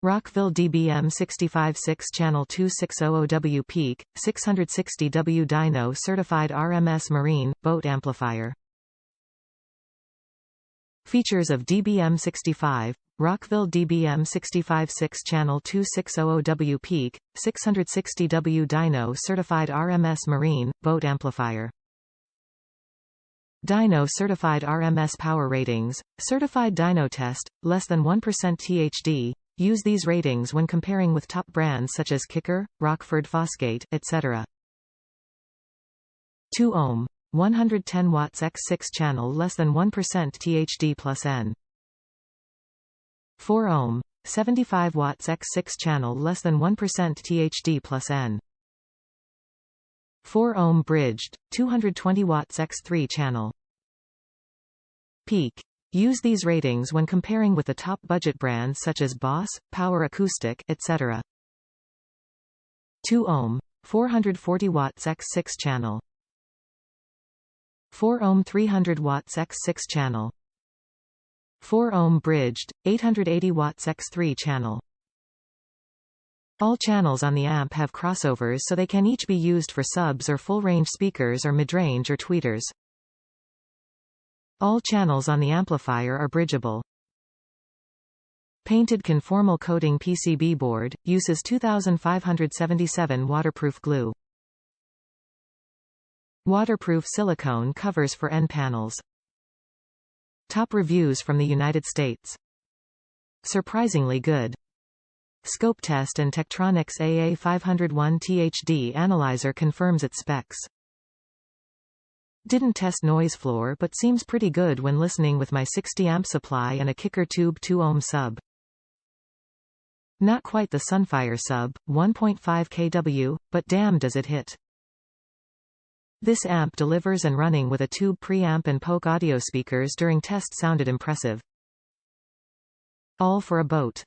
Rockville DBM65 6-channel 2600W peak, 660W Dyno-Certified RMS Marine, boat amplifier. Features of DBM65, Rockville DBM65 6-channel 2600W peak, 660W Dyno-Certified RMS Marine, boat amplifier. Dyno-Certified RMS power ratings, certified Dyno Test, less than 1% THD. Use these ratings when comparing with top brands such as Kicker, Rockford Fosgate, etc. 2 ohm, 110 watts x 6 channel less than 1% THD+N. 4 ohm, 75 watts x 6 channel less than 1% THD+N. 4 ohm bridged, 220 watts x 3 channel. Peak. Use these ratings when comparing with the top budget brands such as Boss, Power Acoustik, etc. 2 ohm, 440 watts x 6 channel. 4 ohm 300 watts x 6 channel. 4 ohm bridged, 880 watts x 3 channel. All channels on the amp have crossovers so they can each be used for subs or full-range speakers or midrange or tweeters. All channels on the amplifier are bridgeable. Painted conformal coating PCB board, uses 2577 waterproof glue. Waterproof silicone covers for N panels. Top reviews from the United States. Surprisingly good. Scope test and Tektronix AA501 THD analyzer confirms its specs. Didn't test noise floor but seems pretty good when listening with my 60 amp supply and a Kicker tube 2 ohm sub. Not quite the Sunfire sub, 1.5 kW, but damn does it hit. This amp delivers and running with a tube preamp and Polk audio speakers during test sounded impressive. All for a boat.